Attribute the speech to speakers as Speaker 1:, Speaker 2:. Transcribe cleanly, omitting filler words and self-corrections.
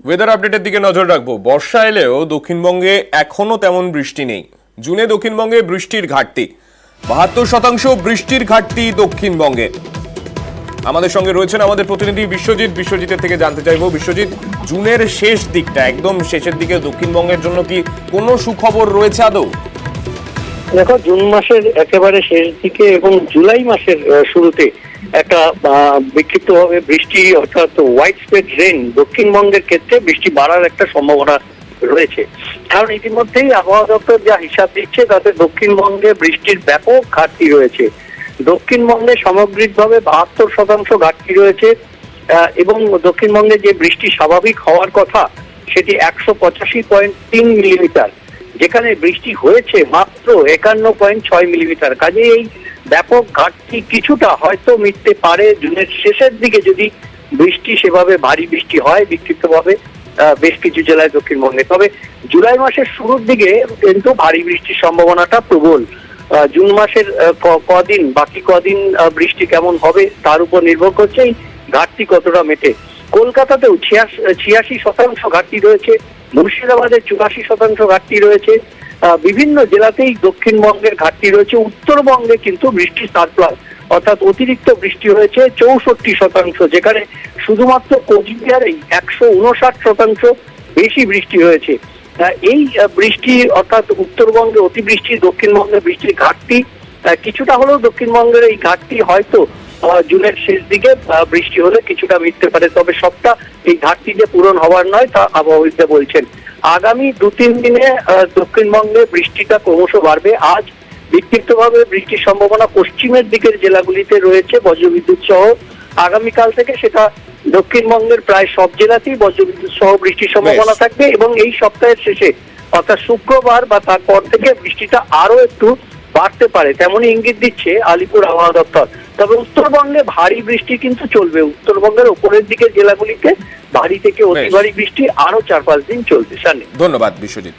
Speaker 1: Weather আপডেটের দিকে নজর রাখবো। বর্ষা এলেও দক্ষিণবঙ্গে এখনো তেমন বৃষ্টি নেই। জুনে দক্ষিণবঙ্গে বৃষ্টির ঘাটতি, 72% বৃষ্টির ঘাটতি দক্ষিণবঙ্গে। আমাদের সঙ্গে রয়েছেন আমাদের প্রতিনিধি বিশ্বজিতের থেকে জানতে চাইবো। বিশ্বজিৎ, জুনের শেষ দিকটা, একদম শেষের দিকে দক্ষিণবঙ্গের জন্য কি কোনো সুখবর রয়েছে আদৌ?
Speaker 2: দেখো, জুন মাসের একেবারে শেষ দিকে এবং জুলাই মাসের শুরুতে একটা বিক্ষিপ্তভাবে বৃষ্টি অর্থাৎ হোয়াইট স্প্রেড রেন দক্ষিণবঙ্গের ক্ষেত্রে বৃষ্টি বাড়ার একটা সম্ভাবনা রয়েছে। কারণ ইতিমধ্যেই আবহাওয়া দপ্তর যা হিসাব দিচ্ছে তাতে দক্ষিণবঙ্গে বৃষ্টির ব্যাপক ঘাটতি রয়েছে। দক্ষিণবঙ্গে সামগ্রিকভাবে 72% ঘাটতি রয়েছে এবং দক্ষিণবঙ্গে যে বৃষ্টি স্বাভাবিক হওয়ার কথা সেটি 185.3 মিলিমিটার, যেখানে বৃষ্টি হয়েছে মাত্র 51.6 মিলিমিটার। কাজে এই ব্যাপক ঘাটতি কিছুটা হয়তো মিটতে পারে জুনের শেষের দিকে যদি বৃষ্টি সেভাবে ভারী বৃষ্টি হয় বিক্ষিপ্তভাবে বেশ কিছু জেলায় দক্ষিণবঙ্গে। তবে জুলাই মাসের শুরুর দিকে কিন্তু ভারী বৃষ্টির সম্ভাবনাটা প্রবল। জুন মাসের বাকি কদিন বৃষ্টি কেমন হবে তার উপর নির্ভর করছে এই ঘাটতি কতটা মেটে। কলকাতাতেও 86% ঘাটতি রয়েছে, মুর্শিদাবাদে 84% ঘাটতি রয়েছে। বিভিন্ন জেলাতেই দক্ষিণবঙ্গের ঘাটতি রয়েছে। উত্তরবঙ্গে কিন্তু বৃষ্টি সারপ্লাস অর্থাৎ অতিরিক্ত বৃষ্টি হয়েছে 64%, যেখানে শুধুমাত্র কোচবিহারেই 159% বেশি বৃষ্টি হয়েছে। এই বৃষ্টি অর্থাৎ উত্তরবঙ্গে অতিবৃষ্টি, দক্ষিণবঙ্গে বৃষ্টির ঘাটতি কিছুটা হলেও দক্ষিণবঙ্গের এই ঘাটতি হয়তো জুনের শেষ দিকে বৃষ্টি হলে কিছুটা মিটতে পারে। তবে সবটা এই ঘাটতি যে পূরণ হওয়ার নয় তা আবহাওয়াবিদরা বলছেন। আগামী 2-3 দিনে দক্ষিণবঙ্গে বৃষ্টিটা ক্রমশ বাড়বে। আজ বিক্ষিপ্তভাবে বৃষ্টির সম্ভাবনা পশ্চিমের দিকের জেলাগুলিতে রয়েছে বজ্রবিদ্যুৎ সহ। আগামীকাল থেকে সেটা দক্ষিণবঙ্গের প্রায় সব জেলাতেই বজ্রবিদ্যুৎ সহ বৃষ্টির সম্ভাবনা থাকবে এবং এই সপ্তাহের শেষে অর্থাৎ শুক্রবার বা তারপর থেকে বৃষ্টিটা আরো একটু বাড়তে পারে, তেমনই ইঙ্গিত দিচ্ছে আলিপুর আবহাওয়া দপ্তর। তবে উত্তরবঙ্গে ভারী বৃষ্টি কিন্তু চলবে। উত্তরবঙ্গের উপরের দিকের জেলাগুলিতে ভারী থেকে অতি ভারী বৃষ্টি আরো 4-5 দিন চলবে।
Speaker 1: ধন্যবাদ বিশ্বজিৎ।